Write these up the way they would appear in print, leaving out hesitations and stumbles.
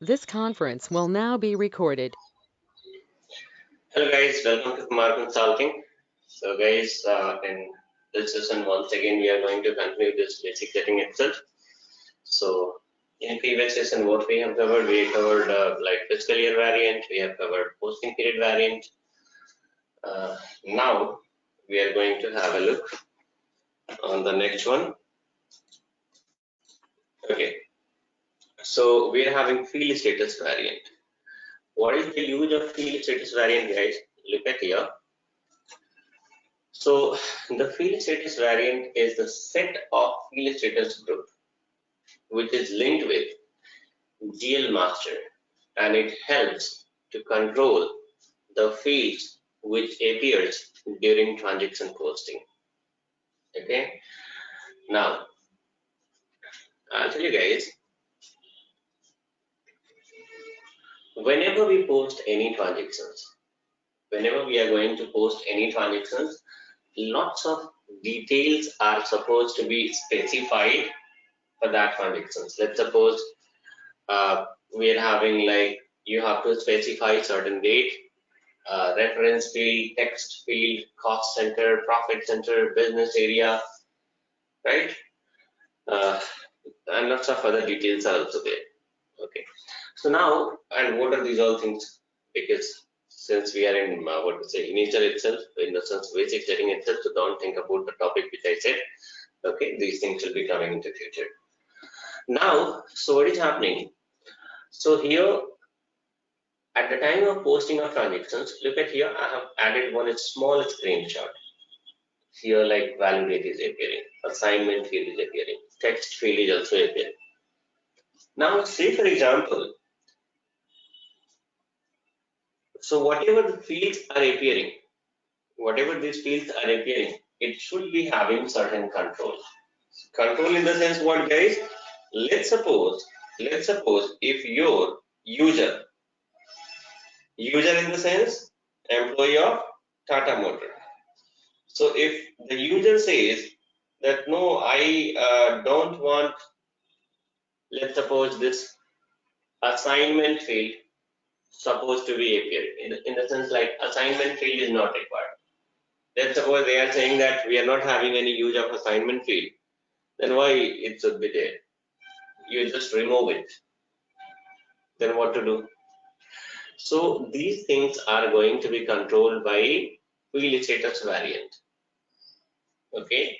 This conference will now be recorded. Hello guys, welcome to Kumar Consulting. So guys, in this session once again we are going to continue this basic setting itself. So in previous session what we have covered, like fiscal year variant, we have covered posting period variant. Now we are going to have a look on the next one. Okay, so we are having field status variant. What is the use of field status variant, guys? Look at here. So the field status variant is the set of field status group which is linked with GL master, and it helps to control the fields which appears during transaction posting. Okay, now I'll tell you guys, whenever we post any transactions, whenever we are going to post any transactions, lots of details are supposed to be specified for that transactions. Let's suppose we are having, like, you have to specify certain date, reference field, text field, cost center, profit center, business area, right? And lots of other details are also there. Okay, so now, and what are these all things? Because since we are in what to say, initial itself, in the sense basic setting itself, so don't think about the topic which I said. Okay, these things will be coming into future. Now, so what is happening? So here, at the time of posting of transactions, look at here, I have added one small screenshot. Here, like, value date is appearing, assignment field is appearing, text field is also appearing. Now, say for example, so whatever the fields are appearing, whatever these fields are appearing, it should be having certain control. Control in the sense what, guys? Let's suppose if your user in the sense employee of Tata Motor. So if the user says that no, I don't want, let's suppose this assignment field supposed to be appearing in the sense like assignment field is not required. Let's suppose they are saying that we are not having any use of assignment field, then why it should be there? You just remove it. Then what to do? So these things are going to be controlled by field status variant. Okay,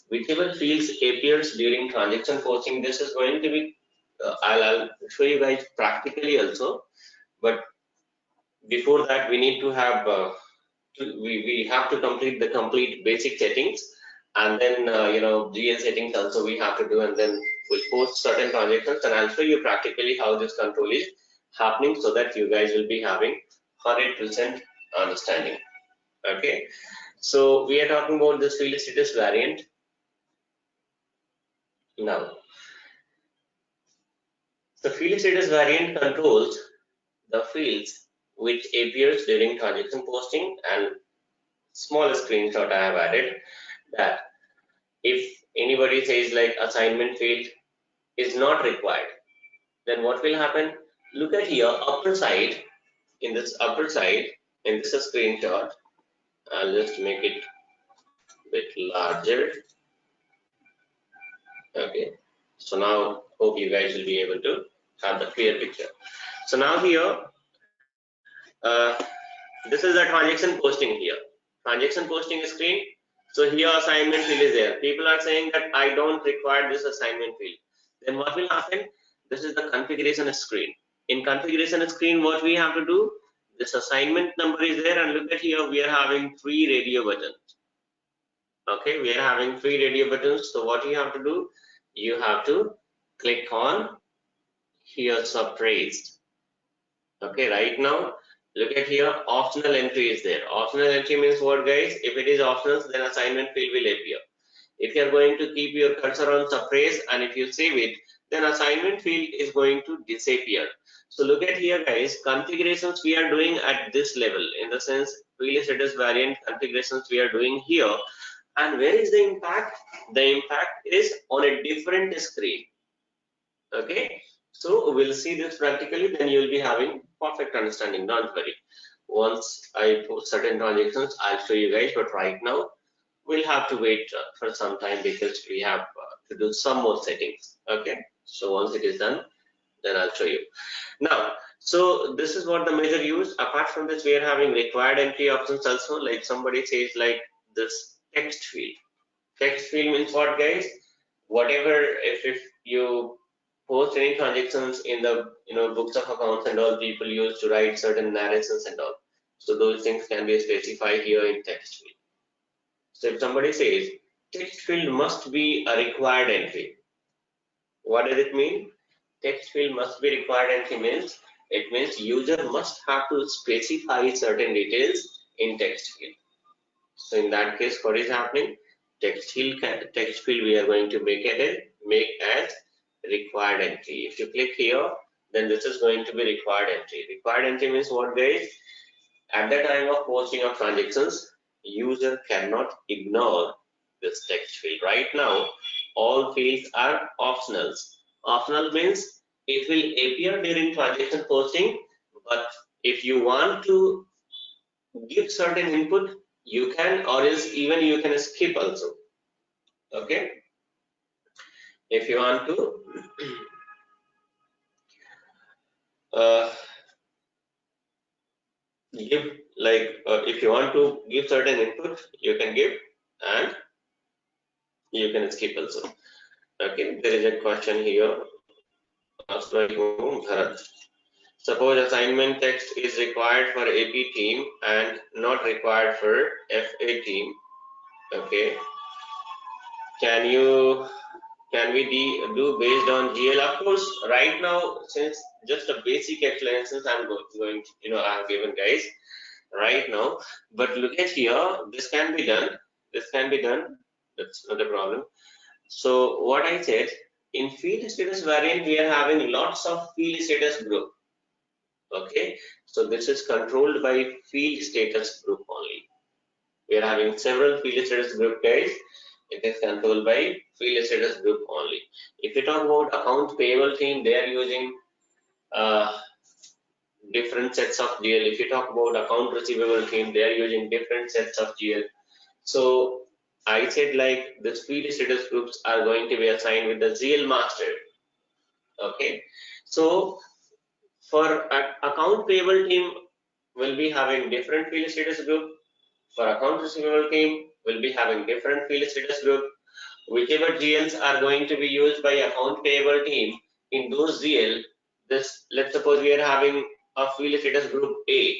whichever fields appears during transaction posting, this is going to be I'll show you guys practically also, but before that we need to have we have to complete the complete basic settings, and then GL settings also we have to do, and then we'll post certain transactions, and I'll show you practically how this control is happening so that you guys will be having 100% understanding. Okay, so we are talking about this field status variant now. The field status variant controls the fields which appears during transaction posting, and small screenshot I have added that if anybody says like assignment field is not required, then what will happen? Look at here, upper side, in this screenshot, I'll just make it a bit larger. Okay, so now hope you guys will be able to have the clear picture. So now here, this is the transaction posting here, transaction posting screen. So here assignment field is there. People are saying that I don't require this assignment field. Then what will happen? This is the configuration screen. In configuration screen, what we have to do? This assignment number is there, and look at here, we are having 3 radio buttons. Okay, we are having 3 radio buttons. So what you have to do? You have to click on here suppressed. Okay, right now look at here, optional entry is there. Optional entry means what, guys? If it is optional, then assignment field will appear. If you are going to keep your cursor on suppress and if you save it, then assignment field is going to disappear. So look at here, guys, configurations we are doing at this level, in the sense field status variant configurations we are doing here. And where is the impact? The impact is on a different screen. Okay, So we'll see this practically, then you'll be having perfect understanding, don't worry. Once I post certain transactions, I'll show you guys, but right now we'll have to wait for some time because we have to do some more settings. Okay, so once it is done, then I'll show you. Now, so this is what the measure use. Apart from this, we are having required entry options also. Like somebody says, like this text field. Text field means what, guys? Whatever, if you post any transactions in the books of accounts and all, people used to write certain narrations and all. So those things can be specified here in text field. So if somebody says text field must be a required entry, what does it mean? Text field must be required entry means it means user must have to specify certain details in text field. So in that case, what is happening? Text field we are going to make as required entry. If you click here, then this is going to be required entry. Required entry means what, guys? At the time of posting of transactions, user cannot ignore this text field. Right now, all fields are optionals. Optional means it will appear during transaction posting, but if you want to give certain input, you can, or else even you can skip also. Okay, if you want to give, like if you want to give certain input, you can give, and you can skip also. Okay, there is a question here. Suppose assignment text is required for AP team and not required for FA team. Okay, can we do based on GL? Of course, right now, since just a basic explanations I'm going to, I have given, guys, right now. But look at here, this can be done. This can be done. That's not a problem. So what I said, in field status variant, we are having lots of field status group. Okay, so this is controlled by field status group only. We are having several field status group, guys. It is controlled by field status group only. If you talk about account payable team, they are using different sets of GL. If you talk about account receivable team, they are using different sets of GL. So I said, like, the field status groups are going to be assigned with the GL master. Okay, so for account payable team, will be having different field status group. For account receivable team, will be having different field status group. Whichever GLs are going to be used by account payable team, in those GL, this, let's suppose we are having a field status group A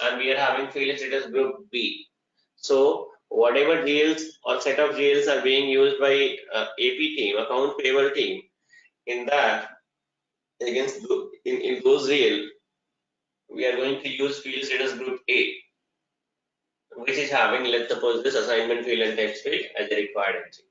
and we are having field status group B. So whatever GLs or set of GLs are being used by AP team, account payable team, in that, against in those GL, we are going to use field status group A, which is having, let's suppose, this assignment field and text field as a required entry.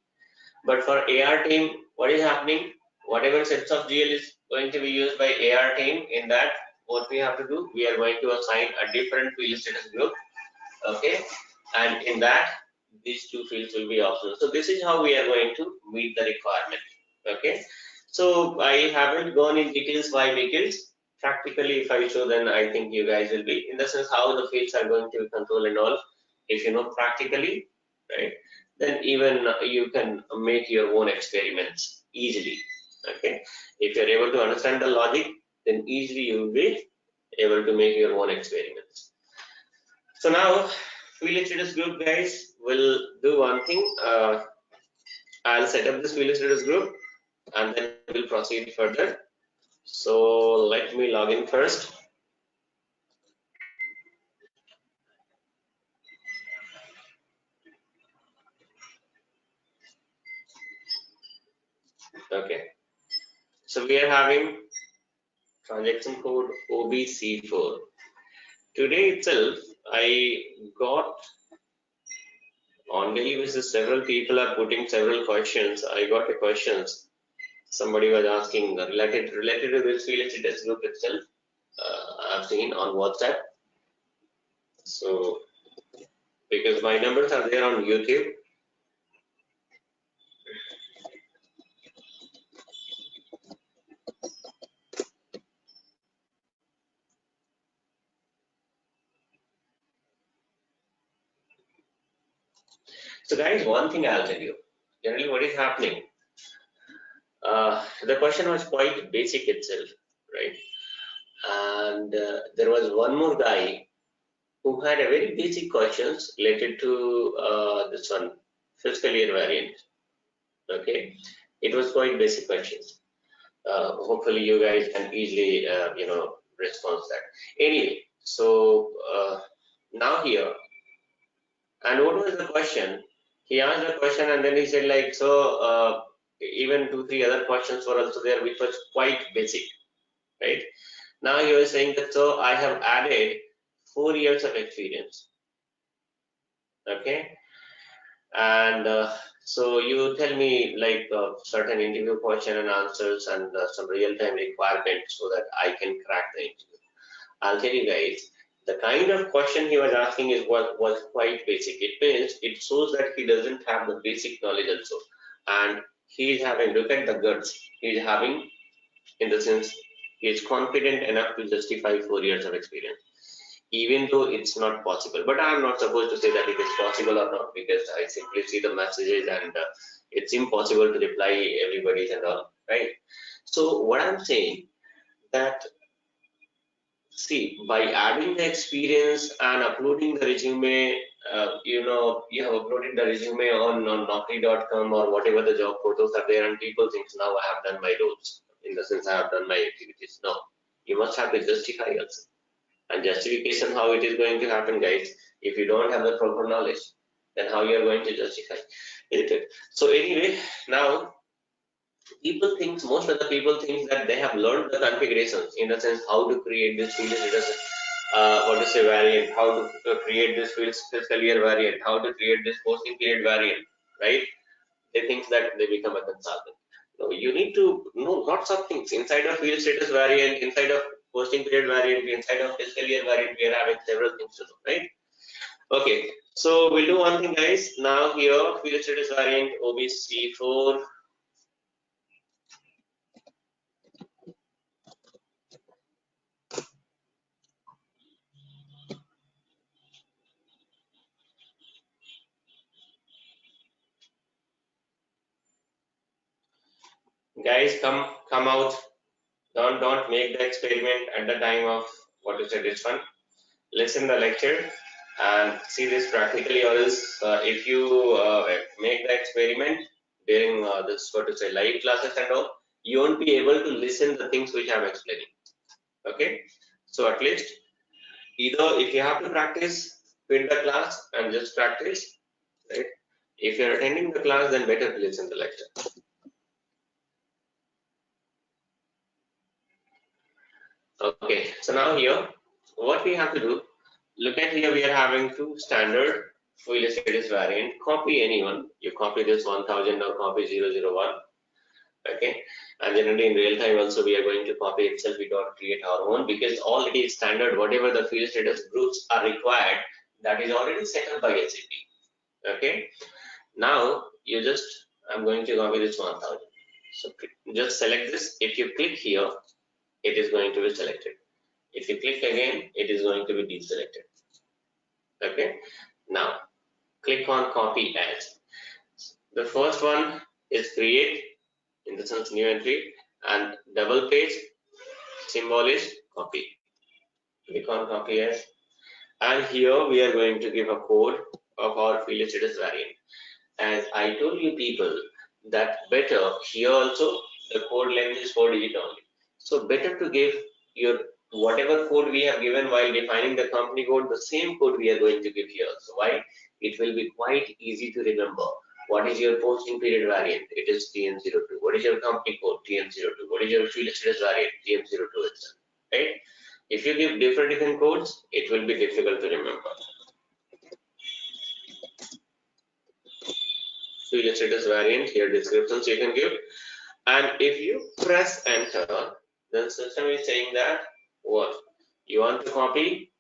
But for AR team, what is happening? Whatever sets of GL is going to be used by AR team, in that, what we have to do, we are going to assign a different field status group. Okay, and in that, these two fields will be optional. So this is how we are going to meet the requirement. Okay, so I haven't gone in details why, because practically if I show, then I think you guys will be, in the sense how the fields are going to be controlled and all, if you know practically, right, then even you can make your own experiments easily. Okay, if you're able to understand the logic, then easily you will be able to make your own experiments. So now, field status group, guys, will do one thing. I'll set up this field status group and then we'll proceed further. So let me log in first. Okay, so we are having transaction code OBC4. Today itself, I got, on daily basis, several people are putting several questions. I got a questions. Somebody was asking related to this field status group itself. I've seen on WhatsApp. So because my numbers are there on YouTube. So guys, one thing I'll tell you, generally what is happening, the question was quite basic itself, right? And there was one more guy who had a very basic questions related to this one, fiscal year variant. Okay, it was quite basic questions. Hopefully you guys can easily, respond to that. Anyway, so now here, and what was the question? He asked the question and then he said like, so even 2, 3 other questions were also there, which was quite basic, right? Now he was saying that, so I have added 4 years of experience, okay? And so you tell me like certain interview question and answers and some real-time requirements so that I can crack the interview. I'll tell you guys, the kind of question he was asking is what was quite basic. It means it shows that he doesn't have the basic knowledge also, and he is having, look at the guts he is having, in the sense he is confident enough to justify 4 years of experience, even though it's not possible. But I'm not supposed to say that it is possible or not, because I simply see the messages and it's impossible to reply everybody's and all, right? So what I'm saying that, see, by adding the experience and uploading the resume, you have uploaded the resume on Naukri.com or whatever the job portals are there, and people think now I have done my roles, in the sense I have done my activities. No, you must have to justify also. And justification, how it is going to happen, guys, if you don't have the proper knowledge, then how you are going to justify it? So anyway, now people think, most of the people think that they have learned the configurations, in the sense how to create this field status, what is a variant, how to create this fiscal year variant, how to create this posting period variant, right? They think that they become a consultant. No, you need to know lots of things inside of field status variant, inside of posting period variant, inside of fiscal year variant. We are having several things to do, right? Okay, so we'll do one thing, guys. Now here, field status variant OBC4. Guys, come out. Don't make the experiment at the time of what you said this one. Listen the lecture and see this practically, or else if you make the experiment during this what to say live classes and all, you won't be able to listen the things which I'm explaining. Okay, so at least either if you have to practice, quit the class and just practice, right? If you're attending the class, then better to listen the lecture. Okay, so now here, what we have to do, look at here, we are having 2 standard field status variant. Copy anyone. You copy this 1000 or copy 001. Okay, and generally in real time also we are going to copy itself. We don't create our own, because already standard, whatever the field status groups are required, that is already set up by SAP. Okay, now you just, I'm going to copy this 1000. So just select this. If you click here, it is going to be selected. If you click again, it is going to be deselected. Okay, now click on copy as. The first one is create, in the sense new entry, and double page symbol is copy. Click on copy as, and here we are going to give a code of our field status variant. As I told you people that better, here also the code length is 4 digit only. So better to give your whatever code we have given while defining the company code, the same code we are going to give here. So why? It will be quite easy to remember. What is your posting period variant? It is TN02. What is your company code? TN02. What is your field status variant? TN02 itself. Right? If you give different codes, it will be difficult to remember. Field status variant, here descriptions you can give, and if you press enter, then system is saying that what you want to copy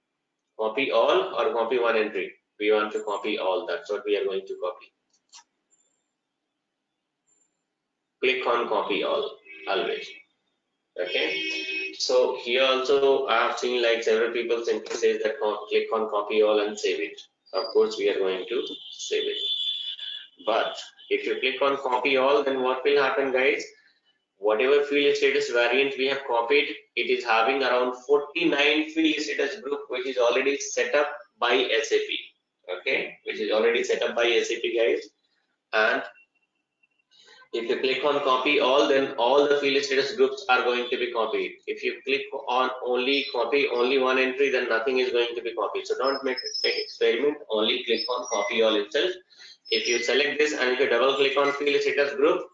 all or copy one entry. We want to copy all. That's what we are going to copy. Click on copy all always. Okay, so here also I have seen like several people simply say that click on copy all and save it. Of course we are going to save it. But if you click on copy all, then what will happen, guys? Whatever field status variant we have copied, it is having around 49 field status group, which is already set up by SAP. Okay, which is already set up by SAP, guys. And if you click on copy all, then all the field status groups are going to be copied. If you click on only copy only one entry, then nothing is going to be copied. So don't make experiment, only click on copy all itself. If you select this and if you double click on field status group,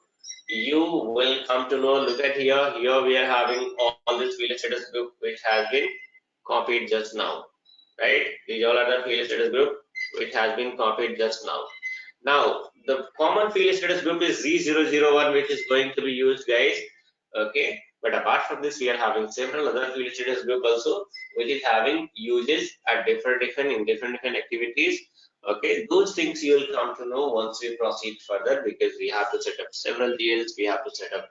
you will come to know, look at here, we are having all this field status group which has been copied just now, right? These all are the field status group which has been copied just now. Now, the common field status group is Z001, which is going to be used, guys. Okay, but apart from this, we are having several other field status group also, which is having uses at different activities. Okay, those things you will come to know once we proceed further, because we have to set up several GLs, we have to set up,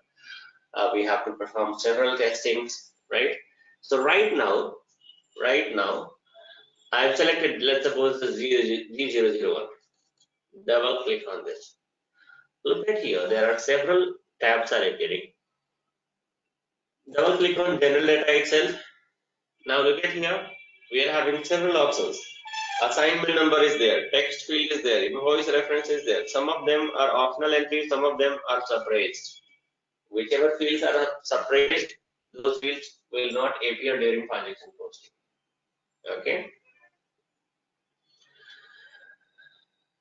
we have to perform several testings, right? So right now, I've selected, let's suppose the Z001. Double click on this. Look at here, there are several tabs are appearing. Double click on general data itself. Now look at here, we are having several options. Assignment number is there, text field is there, invoice reference is there. Some of them are optional entries, some of them are suppressed. Whichever fields are suppressed, those fields will not appear during transaction posting. Okay.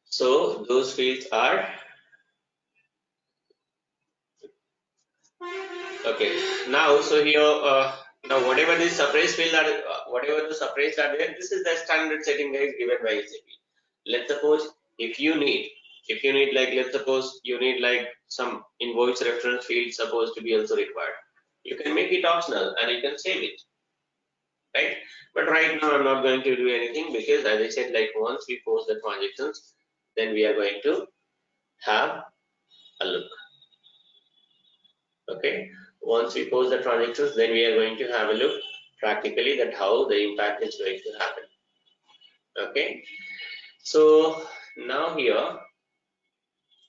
So those fields are okay. Now, so here, now whatever the suppressed field are, whatever the suppressed are there, this is the standard setting, guys, given by SAP. Let's suppose if you need like, let's suppose you need like some invoice reference field supposed to be also required. You can make it optional and you can save it, right? But right now I'm not going to do anything, because as I said, like once we post the transactions, then we are going to have a look. Okay, once we post the transactions, then we are going to have a look practically that how the impact is going to happen. Okay, so now here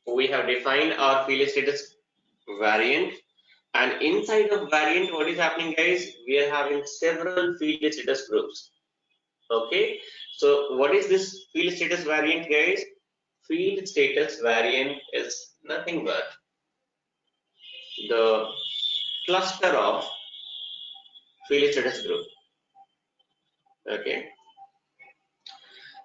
we have defined our field status variant, and inside of variant, what is happening, guys? We are having several field status groups. Okay, so what is this field status variant, guys? Field status variant is nothing but the cluster of field status group. Okay,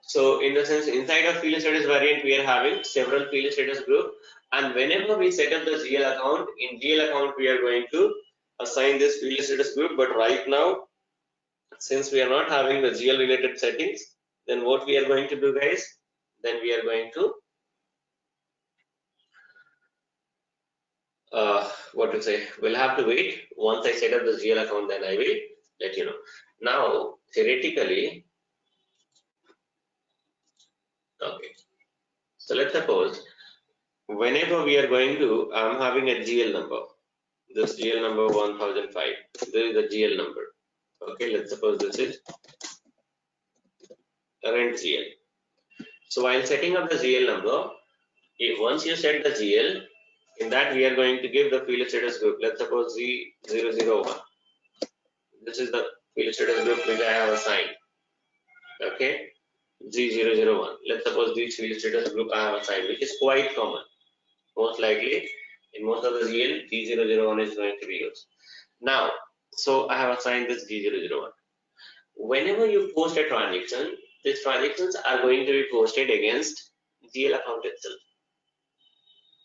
so in the sense, inside of field status variant, we are having several field status group, and whenever we set up the GL account, in GL account we are going to assign this field status group. But right now, since we are not having the GL related settings, then what we are going to do, guys? Then we are going to what to say, we'll have to wait. Once I set up the GL account, then I will let you know. Now, theoretically, okay, so let's suppose whenever we are going to, I'm having a GL number, this GL number 1005, this is the GL number. Okay, let's suppose this is current GL. So while setting up the GL number, once you set the GL, in that we are going to give the field status group. Let's suppose Z001. This is the field status group which I have assigned. Okay, Z001. Let's suppose this field status group I have assigned, which is quite common. Most likely, in most of the GL, Z001 is going to be used. Now, so I have assigned this Z001. Whenever you post a transaction, these transactions are going to be posted against GL account itself.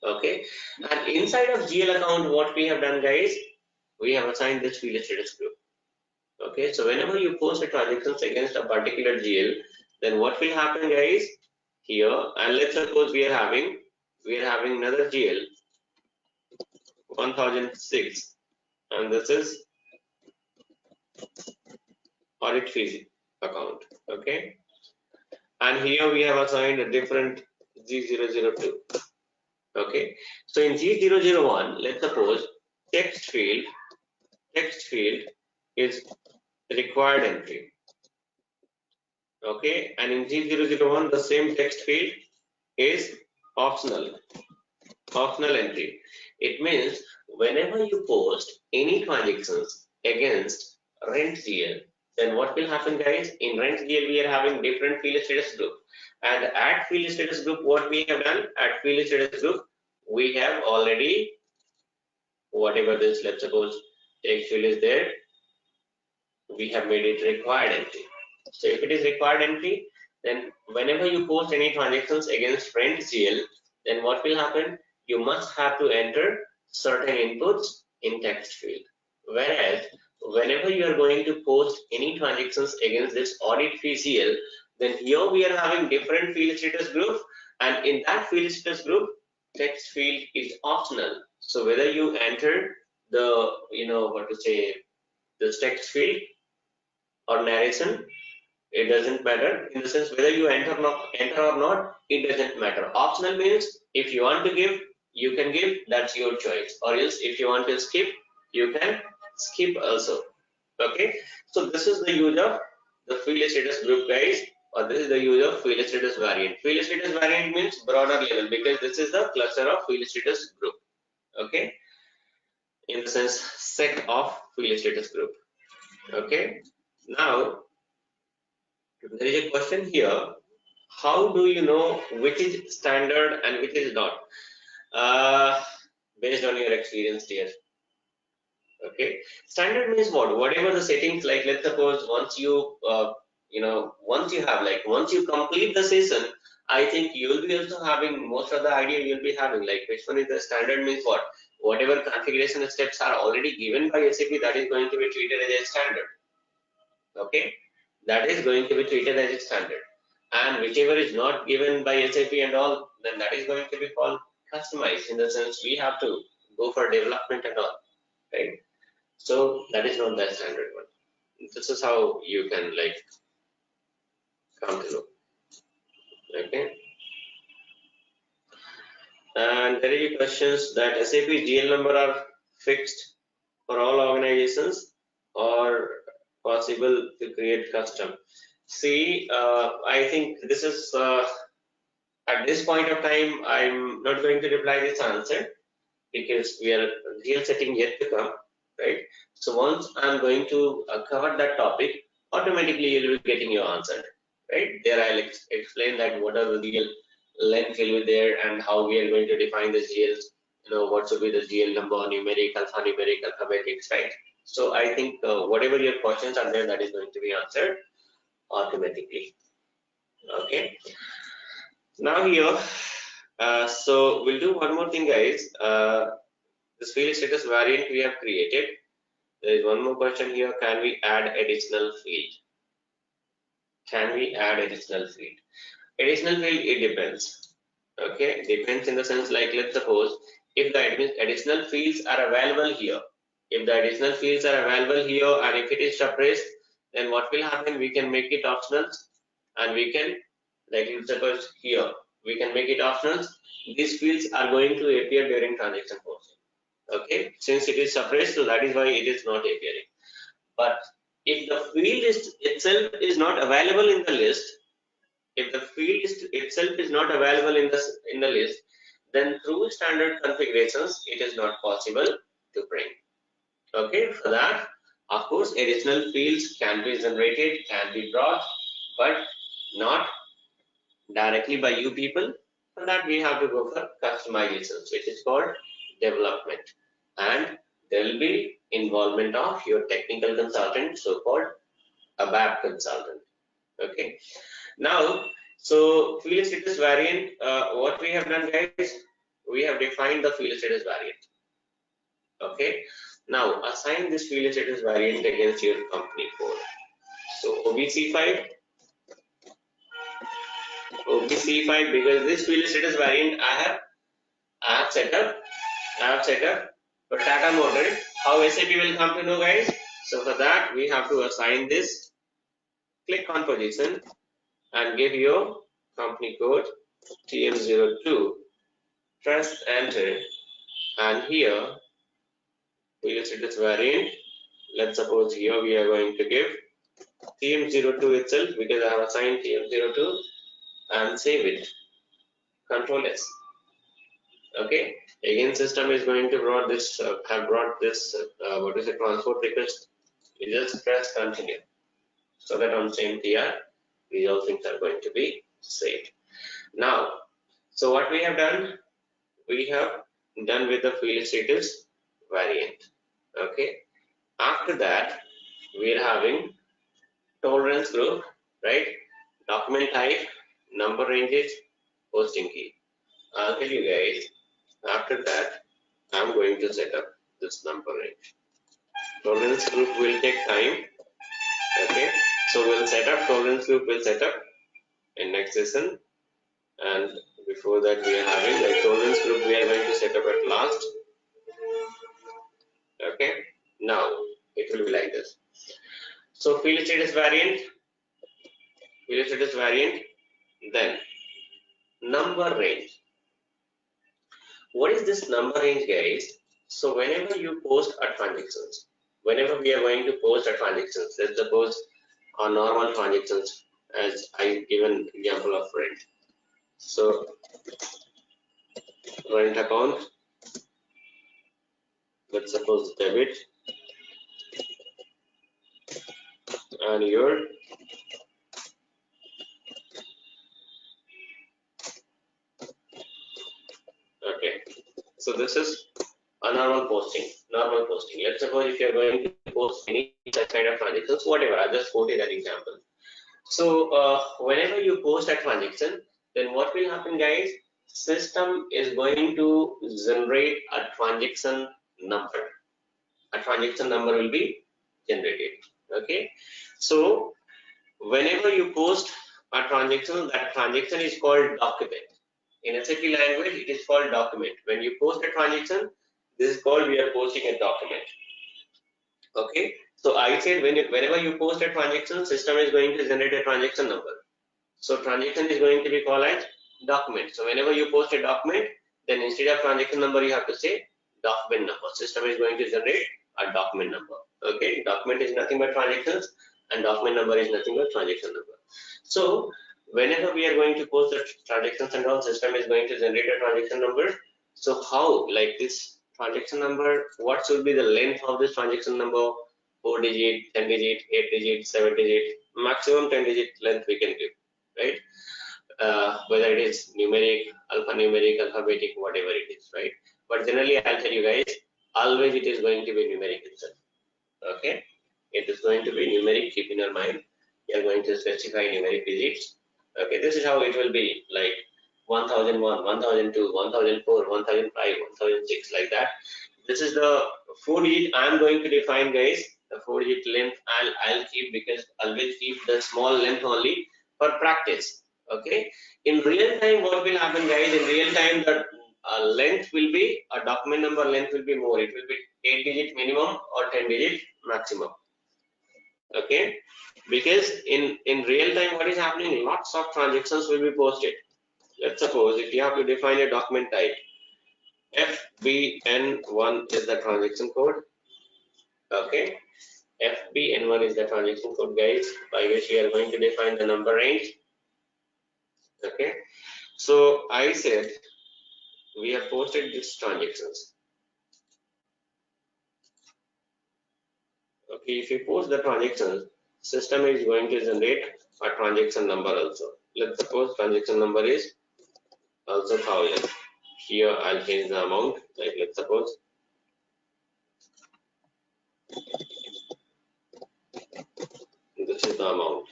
Okay, and inside of GL account, what we have done, guys, we have assigned this field status group. Okay, so whenever you post a transactions against a particular GL, then what will happen, guys? Here, and let's suppose we are having another GL 1006, and this is audit fees account. Okay, and here we have assigned a different Z002. Okay, so in Z001, let's suppose text field is required entry. Okay, and in Z001, the same text field is optional entry. It means whenever you post any transactions against rent GL, then what will happen, guys? In rent GL, we are having different field status group, and at field status group, what we have done at field status group, we have already whatever this, let's suppose text field is there, we have made it required entry. So if it is required entry, then whenever you post any transactions against rent GL, then what will happen? You must have to enter certain inputs in text field. Whereas whenever you are going to post any transactions against this audit fee GL, then here we are having different field status group, and in that field status group, text field is optional. So whether you enter the, what to say, this text field or narration, it doesn't matter, in the sense whether you enter or not, it doesn't matter. Optional means if you want to give, you can give, that's your choice, or else if you want to skip, you can skip also. Okay, so this is the use of the field status group, guys, or this is the use of field status variant. Field status variant means broader level, because this is the cluster of field status group. Okay, in the sense set of field status group. Okay, now there is a question here. How do you know which is standard and which is not? Based on your experience, dear. Okay, standard means what? Whatever the settings, like let's suppose once you, once you complete the session, I think you will be also having most of the idea you'll be having. Like which one is the standard means what? Whatever configuration steps are already given by SAP, that is going to be treated as a standard. Okay, that is going to be treated as a standard, and whichever is not given by SAP and all, then that is going to be called customized, in the sense we have to go for development and all, right? So that is not the standard one. This is how you can like come to know. Okay, and there is questions that SAP GL number are fixed for all organizations or possible to create custom. See, I think this is at this point of time, I'm not going to reply this answer because we are real setting yet to come, right? So once I'm going to cover that topic, automatically you'll be getting your answer, right? There I'll explain that what are the real length will be there and how we are going to define the GLs, what should be the GL number, numeric, alphanumeric, alphabetics, right? So I think whatever your questions are there, that is going to be answered automatically. Okay, now here, so we'll do one more thing, guys. This field status variant we have created. There is one more question here. Can we add additional field? Can we add additional field? Additional field, it depends. Okay, depends in the sense like, let's suppose if the additional fields are available here, if the additional fields are available here and if it is suppressed, then what will happen? We can make it optional, and we can, like let's suppose here, we can make it optional. These fields are going to appear during transaction portion. Okay, since it is suppressed, so that is why it is not appearing. But if the field itself is not available in the list, if the field itself is not available in the list, then through standard configurations, it is not possible to bring. Okay, for that, of course, additional fields can be generated, can be brought, but not directly by you people. For that, we have to go for customizations, which is called development, and there will be involvement of your technical consultant, so-called ABAP consultant. Okay, now, so field status variant, what we have done, guys, we have defined the field status variant. Okay, now assign this field status variant against your company code. So OBC5, because this field status variant I have set up for Tata Motor. How SAP will come to know, guys? So for that, we have to assign this. Click on position and give your company code TM02. Press enter, and here field status variant. Let's suppose here we are going to give TM02 itself because I have assigned TM02, and save it. Control S. Okay, again system is going to brought this have brought this what is the transport request. You just press continue, so that on same TR these all things are going to be saved. Now, so what we have done, we have done with the field status variant. Okay, after that we are having tolerance group, right? Document type, number ranges, posting key. I'll tell you guys, after that I'm going to set up this number range. Tolerance group will take time. Okay, so we'll set up tolerance group, will set up in next session, and before that we are having like tolerance group we are going to set up at last. Okay, now it will be like this. So field status variant, then number range. What is this number range, guys? So whenever you post a transactions, whenever we are going to post a transactions, let's suppose our normal transactions, as I given example of rent. So rent account, let's suppose debit, and your okay. So this is a normal posting. Let's suppose if you are going to post any such kind of transactions, whatever, I just quoted that example. So whenever you post a transaction, then what will happen, guys? System is going to generate a transaction number. A transaction number will be generated. Okay. So whenever you post a transaction, that transaction is called document. In SAP language, it is called document. When you post a transaction, this is called we are posting a document. Okay. So I said whenever you post a transaction, system is going to generate a transaction number. So transaction is going to be called as document. So whenever you post a document, then instead of transaction number, you have to say document number. System is going to generate a document number. Okay, document is nothing but transactions, and document number is nothing but transaction number. So whenever we are going to post the transactions and all, system is going to generate a transaction number. So how, like this transaction number, what should be the length of this transaction number? 4 digit, 10 digit, 8 digit, 7 digit, maximum 10 digit length we can give, right? Whether it is numeric, alphanumeric, alphabetic, whatever it is, right? But generally, I'll tell you guys, always it is going to be numeric itself. Okay, it is going to be numeric. Keep in your mind, you are going to specify numeric digits. Okay, this is how it will be, like 1001, 1002, 1004, 1005, 1006, like that. This is the 4-digit I'm going to define, guys. The 4-digit length I'll keep, because always keep the small length only for practice. Okay, in real time what will happen, guys? In real time the length will be, a document number length will be more. It will be 8-digit minimum or 10-digit maximum. Okay, because in real time what is happening, lots of transactions will be posted. Let's suppose if you have to define a document type, FBN1 is the transaction code. Okay, FBN1 is the transaction code, guys, by which we are going to define the number range. Okay, so I said we have posted these transactions. Okay, if you post the transactions, system is going to generate a transaction number also. Let's suppose transaction number is also 1000. Here I'll change the amount, like let's suppose this is the amount.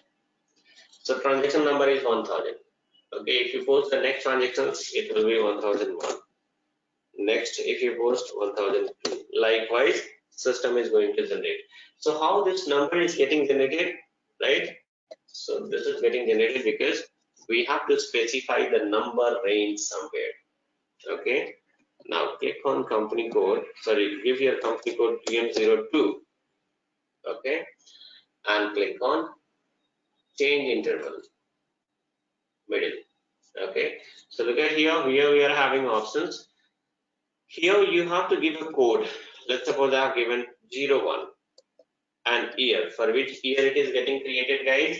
So transaction number is 1000. Okay, if you post the next transactions, it will be 1001. Next, if you post 1002, likewise, system is going to generate. So how this number is getting generated, right? So this is getting generated because we have to specify the number range somewhere. Okay. Now click on company code. Sorry, give your company code TM02. Okay, and click on change interval middle. Okay. So look at here. Here we are having options. Here you have to give a code. Let's suppose I have given 01 and year. For which year it is getting created, guys?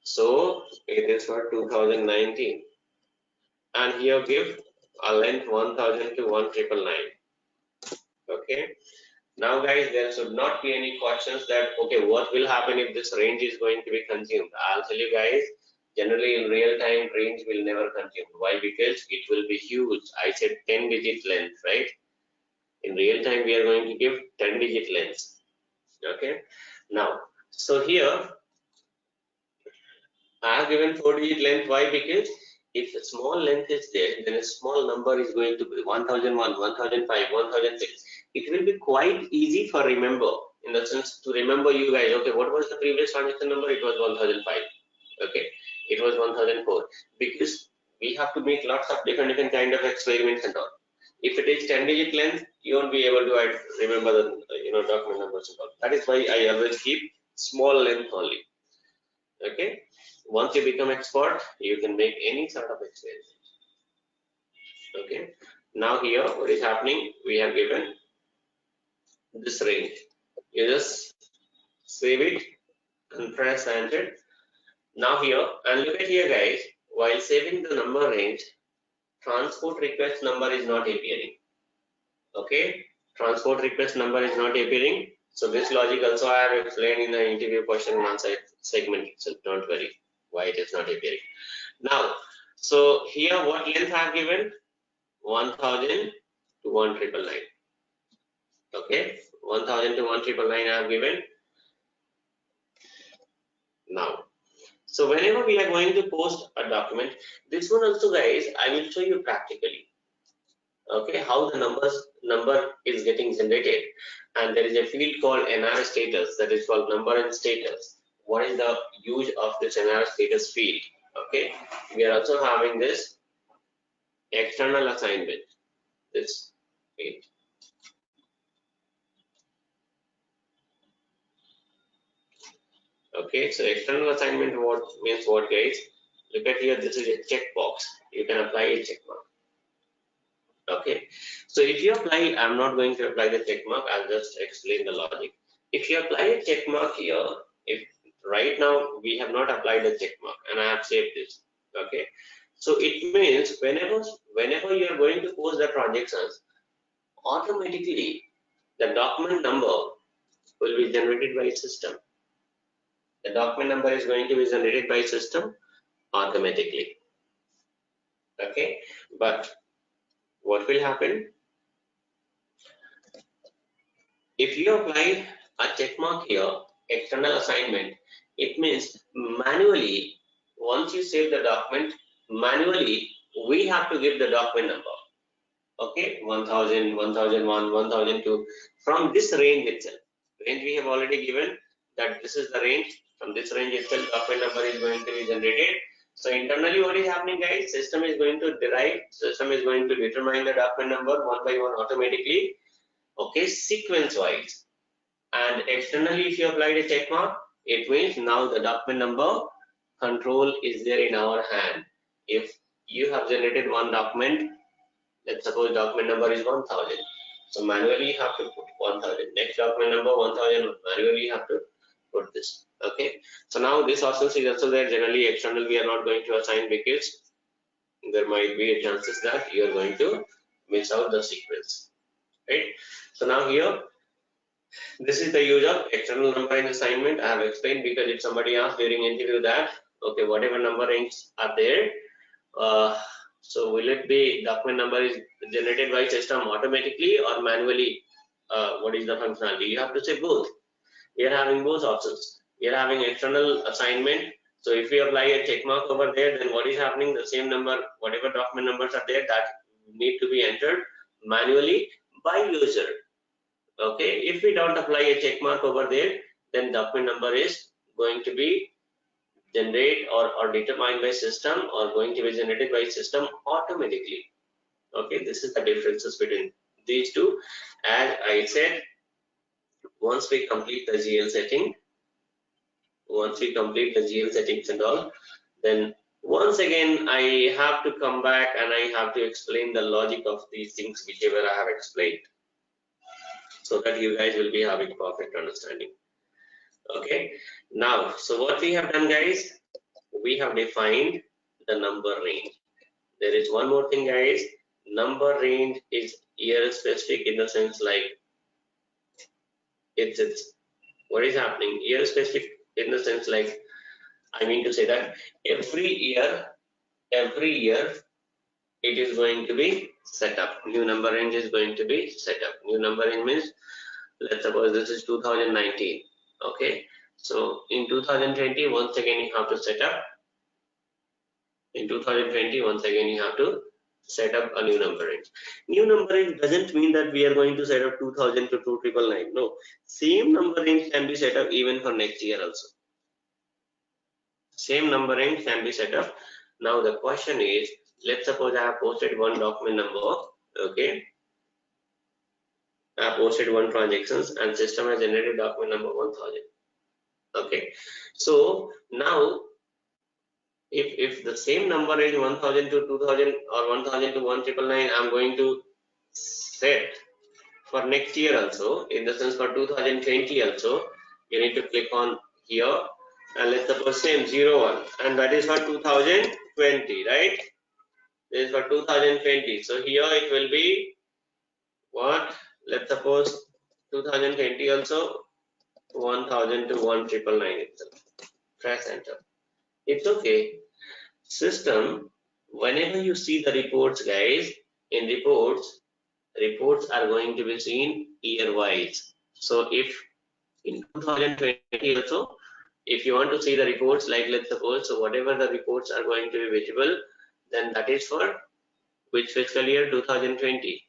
So it is for 2019. And here give a length 1000 to 1999. Okay. Now guys, there should not be any questions that, okay, what will happen if this range is going to be consumed? I'll tell you guys, generally in real time, range will never consume. Why? Because it will be huge. I said 10-digit length, right? In real time, we are going to give 10-digit lengths. Okay. Now, so here, I have given 4-digit length. Why? Because if a small length is there, then a small number is going to be 1001, 1005, 1006. It will be quite easy for remember, in the sense to remember you guys. Okay, what was the previous transaction number? It was 1005. Okay, it was 1004. Because we have to make lots of different kind of experiments and all. If it is 10-digit length, you won't be able to remember the document numbers and all. That is why I always keep small length only. Okay, once you become expert, you can make any sort of experiment. Okay, now here what is happening, we have given this range. You just save it and press enter. Now here, and look at here guys, while saving the number range, transport request number is not appearing. Okay, transport request number is not appearing. So this logic also I have explained in the interview question and answer segment, so don't worry why it is not appearing. Now, so here what length I have given? 1000 to 1999. Okay, 1000 to 1999 I have given. Now, so whenever we are going to post a document, this one also guys, I will show you practically. Okay, how the number is getting generated, and there is a field called NR status, that is called number and status. What is the use of this NR status field? Okay, we are also having this external assignment, this field. Okay, so external assignment what means what guys? Look at here, this is a checkbox. You can apply a check mark. Okay, so if you apply, I'm not going to apply the check mark, I'll just explain the logic. If you apply a check mark here, if right now we have not applied a check mark and I have saved this, okay, so it means whenever you are going to post the transactions, automatically the document number will be generated by system. The document number is going to be generated by system automatically. Okay, but what will happen if you apply a check mark here, external assignment? It means manually, once you save the document, manually we have to give the document number. Okay, 1000, 1001, 1002 from this range itself. Range we have already given that this is the range. From this range itself, document number is going to be generated. So internally, what is happening, guys? System is going to determine the document number one by one automatically. Okay, sequence wise. And externally, if you applied a check mark, it means now the document number control is there in our hand. If you have generated one document, let's suppose document number is 1000. So manually you have to put 1000. Next document number 1000, manually you have to put this. Okay, so now this option is also there. Generally external we are not going to assign because there might be a chances that you are going to miss out the sequence, right? So now here, this is the use of external number in assignment. I have explained because if somebody asked during interview that, okay, whatever number ranges are there, so will it be document number is generated by system automatically or manually? What is the functionality? You have to say both. We are having both options. We are having external assignment. So if we apply a check mark over there, then what is happening? The same number, whatever document numbers are there, that need to be entered manually by user. Okay, if we don't apply a check mark over there, then document number is going to be generated or determined by system or going to be generated by system automatically. Okay, this is the differences between these two. As I said, once we complete the GL setting, once we complete the GL settings and all, then once again I have to come back and I have to explain the logic of these things whichever I have explained, so that you guys will be having perfect understanding. Okay, now so what we have done, guys, we have defined the number range. There is one more thing, guys, number range is year specific in the sense like it's what is happening year specific in the sense like I mean to say that every year it is going to be set up. New number range is going to be set up. New number range means, let's suppose this is 2019. Okay, so in 2020, once again you have to set up. In 2020, once again you have to set up a new number range. New number range doesn't mean that we are going to set up 2000 to 2999. No, same number range can be set up even for next year also. Same number range can be set up. Now the question is, let's suppose I have posted one document number. Okay, I have posted one transactions and system has generated document number 1000. Okay, so now if the same number is 1000 to 2000 or 1000 to 1999, I'm going to set for next year also, in the sense for 2020 also, you need to click on here and let's suppose same 01 and that is for 2020, right? This is for 2020. So here it will be what? Let's suppose 2020 also 1000 to 1999 itself. Press enter. It's okay. System, whenever you see the reports, guys, in reports are going to be seen year wise. So if in 2020 also, if you want to see the reports, like let's suppose, so whatever the reports are going to be visible, then that is for which fiscal year? 2020,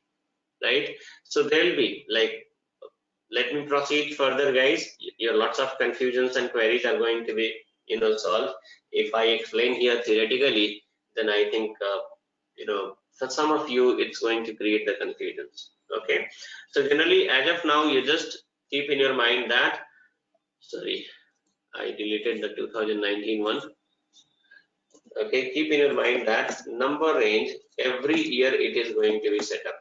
right? So there will be like, let me proceed further, guys. Your lots of confusions and queries are going to be solved. If I explain here theoretically, then I think for some of you it's going to create the confusions. Okay, so generally as of now you just keep in your mind that, sorry, I deleted the 2019 one. Okay, keep in your mind that number range every year it is going to be set up.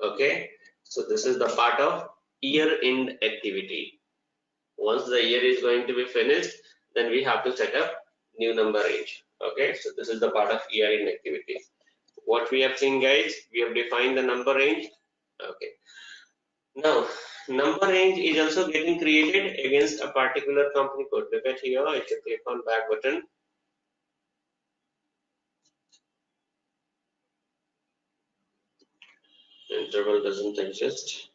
Okay, so this is the part of year end activity. Once the year is going to be finished, then we have to set up new number range. Okay, so this is the part of year end activity. What we have seen, guys, we have defined the number range. Okay, now number range is also getting created against a particular company code. Look at here, I should click on back button. Interval doesn't exist.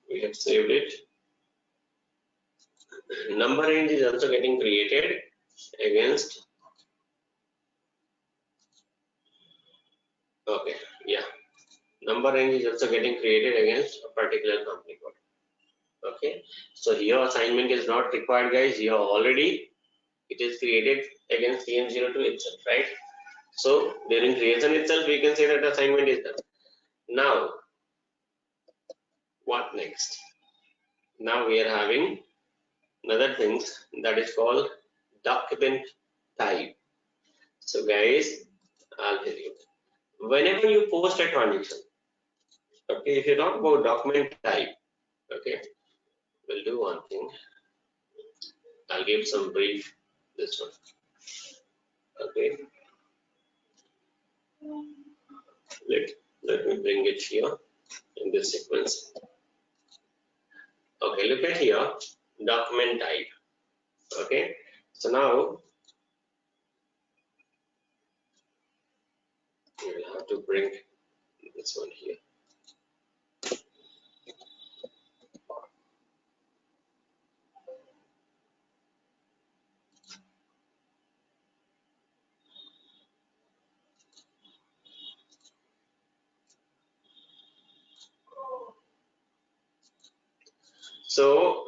We have saved it. Number range is also getting created against, okay, yeah, number range is also getting created against a particular company code. Okay, so here assignment is not required, guys. Here already it is created against CM02 itself, right? So during creation itself we can say that assignment is done. Now what next? Now we are having another things that is called document type. So guys, I'll tell you, whenever you post a transaction, okay, if you talk about document type, okay, we'll do one thing. I'll give some brief this one. Okay, let me bring it here in this sequence. Okay, look at here, document type. Okay, so now we will have to bring this one here. So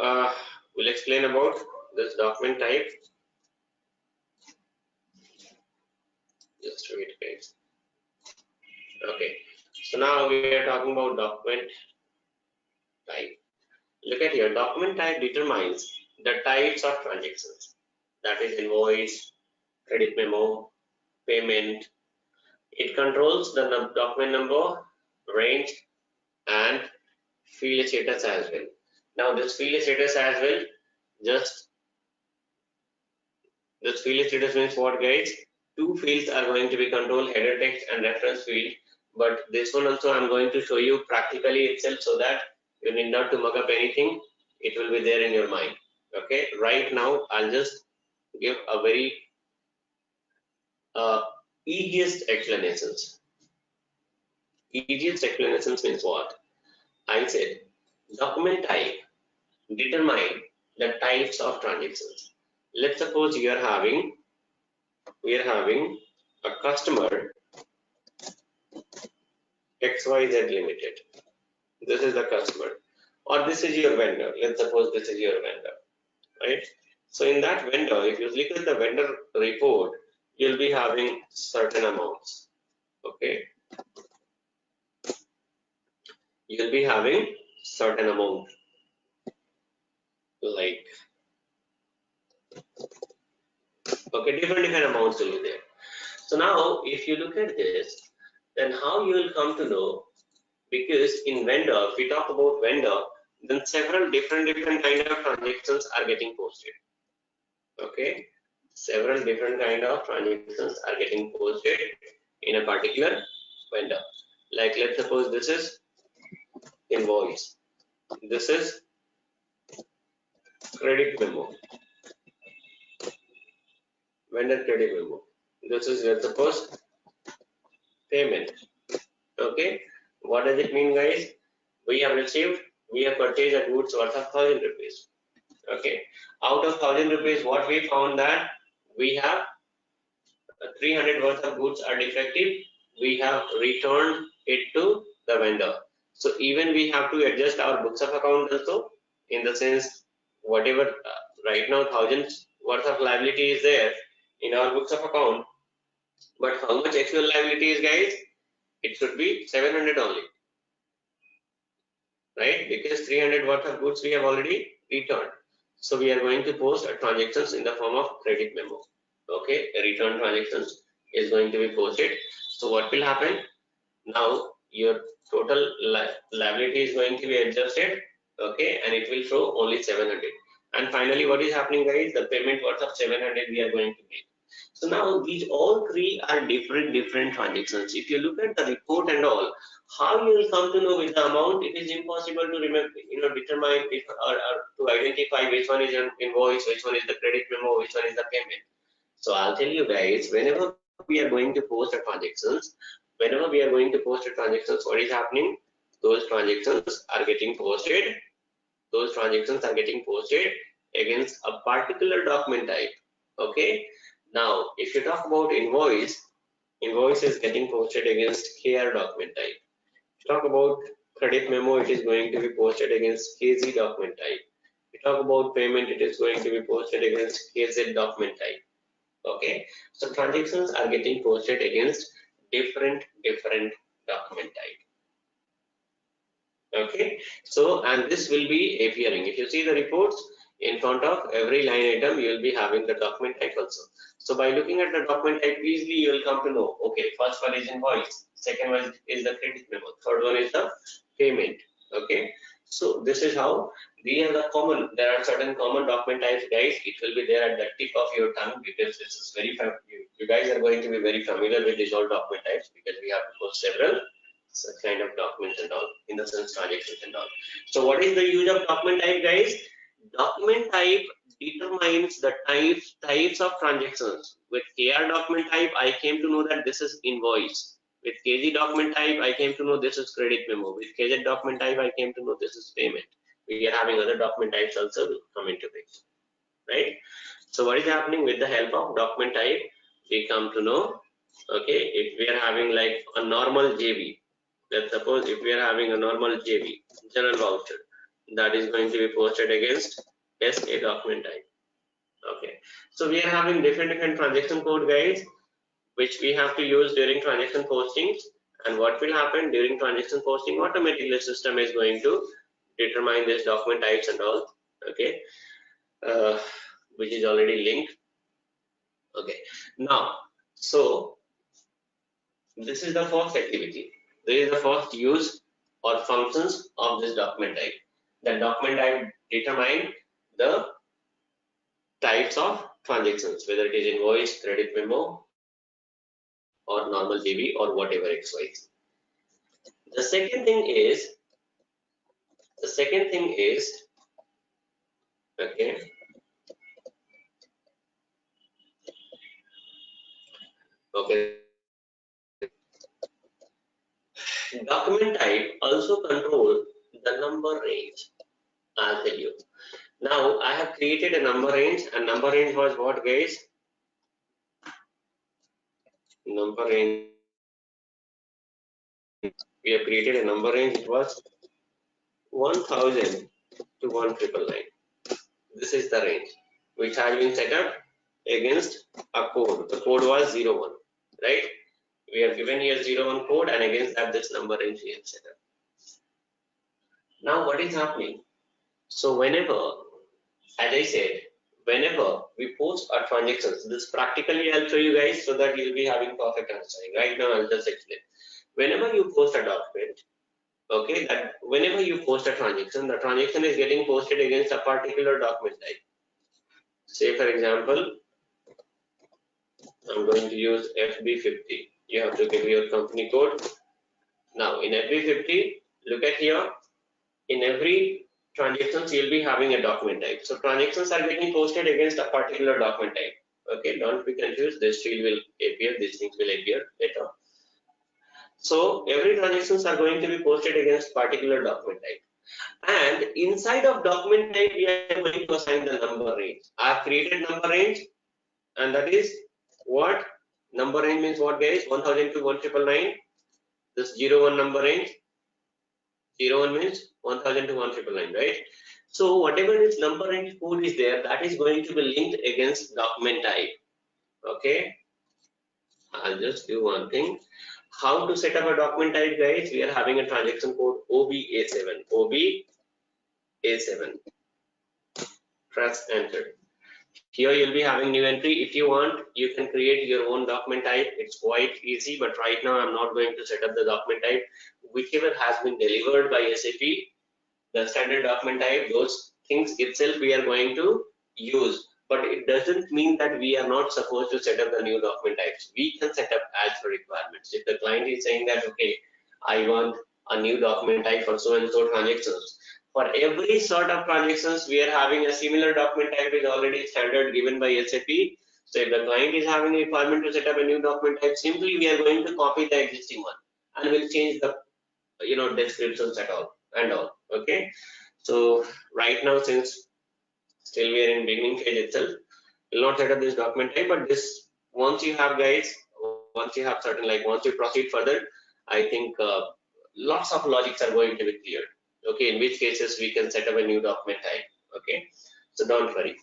we'll explain about this document type. Just wait, guys. Okay, so now we are talking about document type. Look at here, document type determines the types of transactions, that is invoice, credit memo, payment. It controls the document number, range, and field status as well. Now this field status as well, just this field status means what, guys? two fields are going to be controlled, header text and reference field. But this one also I'm going to show you practically itself, so that you need not to mug up anything. It will be there in your mind. Okay, right now I'll just give a very easiest explanations. Easiest explanations means what? I said document type determine the types of transactions. Let's suppose we are having a customer XYZ Limited. This is the customer, or this is your vendor. Let's suppose this is your vendor, right? So in that vendor, if you look at the vendor report, you'll be having certain amounts. Okay, you'll be having certain amount, like okay, different amounts will be there. So now, if you look at this, then how you will come to know? Because in vendor, if we talk about vendor, then several different kind of transactions are getting posted. Okay, several different kind of transactions are getting posted in a particular vendor. Like let's suppose this is invoice, this is credit memo, vendor credit memo, this is let's suppose payment. Okay, what does it mean, guys? We have purchased a goods worth of 1,000 rupees. Okay, out of 1,000 rupees, what we found that we have 300 worth of goods are defective. We have returned it to the vendor. So even we have to adjust our books of account also, in the sense whatever right now 1,000 worth of liability is there in our books of account, but how much actual liability is, guys? It should be 700 only, right? Because 300 worth of goods we have already returned. So we are going to post transactions in the form of credit memo. Okay, return transactions is going to be posted. So what will happen? Now your total liability is going to be adjusted. Okay, and it will show only 700. And finally, what is happening, guys? The payment worth of 700 we are going to make. So now these all three are different transactions. If you look at the report and all, how you will come to know with the amount? It is impossible to remember, determine if, or to identify which one is an invoice, which one is the credit memo, which one is the payment. So I'll tell you guys, whenever we are going to post a transactions, what is happening? Those transactions are getting posted. Those transactions are getting posted against a particular document type. Okay. Now, if you talk about invoice is getting posted against KR document type. If you talk about credit memo, it is going to be posted against KZ document type. If you talk about payment, it is going to be posted against KZ document type. Okay, so transactions are getting posted against different document type. Okay, so and this will be appearing. If you see the reports, in front of every line item, you will be having the document type also. So by looking at the document type, easily you will come to know, okay, first one is invoice, second one is the credit memo, third one is the payment. Okay, so this is how there are certain common document types, guys. It will be there at the tip of your tongue, because this is very you guys are going to be very familiar with these all document types, because we have to post several such kind of documents and all, in the sense transactions and all. So what is the use of document type, guys? Document type determines the types of transactions. With KR document type, I came to know that this is invoice. With KZ document type, I came to know this is credit memo. With KZ document type, I came to know this is payment. We are having other document types also will come into picture, right? So what is happening with the help of document type? We come to know, okay, if we are having like a normal JV, let's suppose if we are having a normal JV, general voucher, that is going to be posted against SA document type. Okay, so we are having different transaction code, guys, which we have to use during transaction postings. And what will happen during transaction posting? Automatically, the system is going to determine this document types and all. Okay, which is already linked. Okay, now so this is the first activity. This is the first use or functions of this document type. The document type determine the types of transactions, whether it is invoice, credit memo, or normal JB or whatever XYZ. The second thing is, okay, okay, document type also control the number range. I'll tell you. Now I have created a number range, and number range was what, guys? Number range, we have created a number range, it was 1000 to 1999. This is the range which has been set up against a code. The code was 01, right? We have given here 01 code, and against that this number range we have set up. Now what is happening? So whenever, as I said, whenever we post a transaction, this practically I'll show you guys so that you'll be having perfect understanding. Right now I'll just explain. Whenever you post a document, okay, that whenever you post a transaction, the transaction is getting posted against a particular document type. Say for example, I'm going to use FB50. You have to give your company code. Now in FB50, look at here, in every transactions you'll be having a document type. So transactions are getting posted against a particular document type. Okay, don't be confused. This field will appear, these things will appear later. So every transactions are going to be posted against particular document type. And inside of document type, we are going to assign the number range. I have created number range, and that is what? Number range means what, guys? 1000 to 1999. This 01 number range. 01 means 1000 to 1999, right? So whatever this number range code is there, that is going to be linked against document type. Okay. I'll just do one thing. How to set up a document type, guys? We are having a transaction code OBA7. OBA7. Press enter. Here you'll be having new entry. If you want, you can create your own document type. It's quite easy, but right now I'm not going to set up the document type. Whichever has been delivered by SAP, the standard document type, those things itself we are going to use. But it doesn't mean that we are not supposed to set up the new document types. We can set up as per requirements. If the client is saying that, okay, I want a new document type for so and so transactions, for every sort of transactions, we are having a similar document type is already standard given by SAP. So if the client is having a requirement to set up a new document type, simply we are going to copy the existing one and we'll change the descriptions at all and all. Okay. So right now, since still we are in beginning phase itself, we'll not set up this document type, but this once you have, guys, once you have certain, like once you proceed further, I think lots of logics are going to be clear. Okay, in which cases we can set up a new document type. Okay, so don't worry.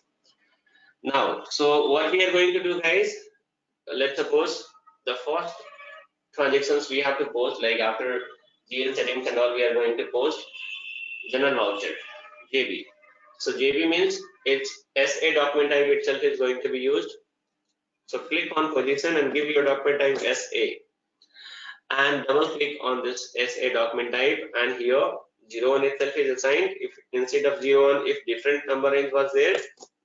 Now, so what we are going to do, guys, let's suppose the first transactions we have to post, like after GL settings and all, we are going to post general voucher, JB. So JB means it's SA document type itself is going to be used. So click on position and give your document type SA. And double click on this SA document type, and here 01 itself is assigned. If instead of 01, if different number range was there,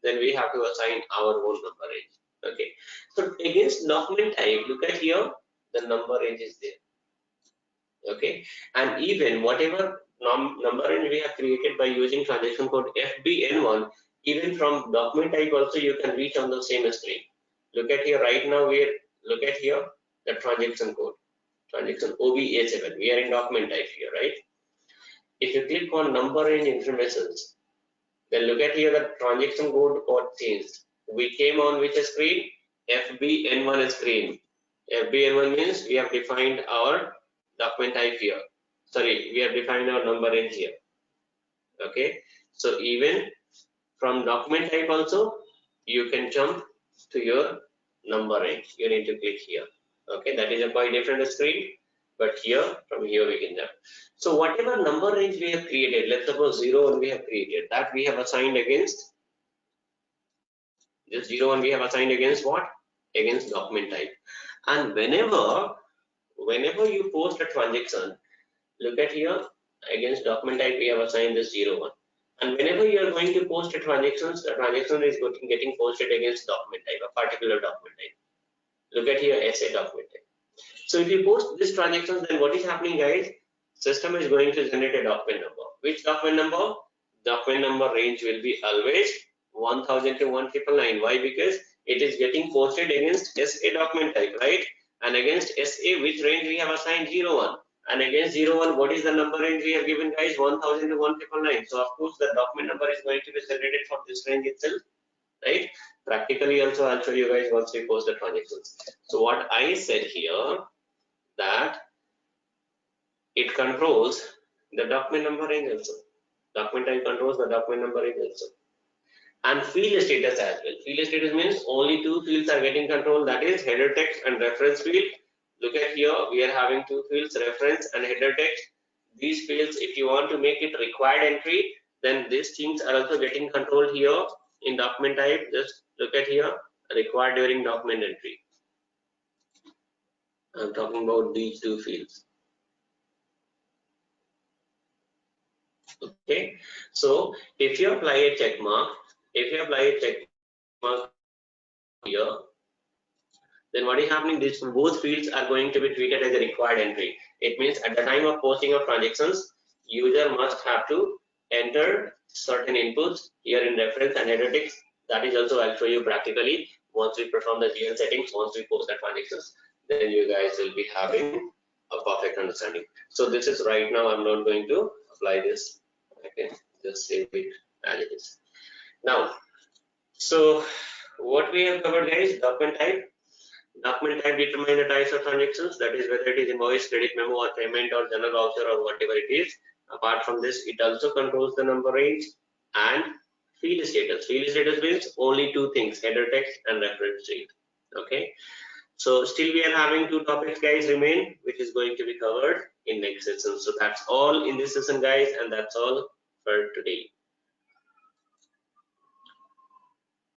then we have to assign our own number range. Okay, so against document type, look at here, the number range is there. Okay, and even whatever number range we have created by using transaction code FBN1, even from document type also you can reach on the same screen. Look at here, right now we look at here the transaction code. Transaction OBA7, we are in document type here, right? If you click on number range informations, then look at here the transaction code got changed. We came on which screen? FBN1 screen. FBN1 means we have defined our document type here. Sorry, we have defined our number range here. Okay, so even from document type also, you can jump to your number range. You need to click here. Okay, that is a quite different screen, but here, from here we can jump. So whatever number range we have created, let's suppose 01 we have created, that we have assigned against this 01 we have assigned against what? Against document type. And whenever you post a transaction, look at here, against document type we have assigned this 01. And whenever you are going to post a transactions, the transaction is getting posted against document type, a particular document type. Look at here, SA document type. So if you post this transactions, then what is happening, guys? System is going to generate a document number. Which document number? Document number range will be always 1000 to 1999. Why? Because it is getting posted against SA document type, right? And against SA, which range we have assigned 01. And against 01, what is the number range we have given, guys? 1000 to 1999. So of course the document number is going to be generated from this range itself, right? Practically also I'll show you guys once we post the transactions. So what I said here, that it controls the document number range also. Document type controls the document number range also. And field status as well. Field status means only two fields are getting controlled, that is header text and reference field. Look at here, we are having two fields, reference and header text. These fields, if you want to make it required entry, then these things are also getting controlled here in document type. Just look at here, required during document entry. I'm talking about these two fields. Okay, so if you apply a check mark, here, then what is happening? These both fields are going to be treated as a required entry. It means at the time of posting of transactions, user must have to enter certain inputs here in reference and header text. That is also I'll show you practically once we perform the GL settings, once we post the transactions, then you guys will be having a perfect understanding. So this is right now, I'm not going to apply this. Okay, just save it as it is. Now, so what we have covered, guys, document type. Document type determine the types of transactions, that is whether it is invoice, credit memo, or payment, or general voucher, or whatever it is. Apart from this, it also controls the number range and field status. Field status means only two things, header text and reference field. Okay, so still we are having two topics, guys, remain, which is going to be covered in next session. So that's all in this session, guys, and that's all for today.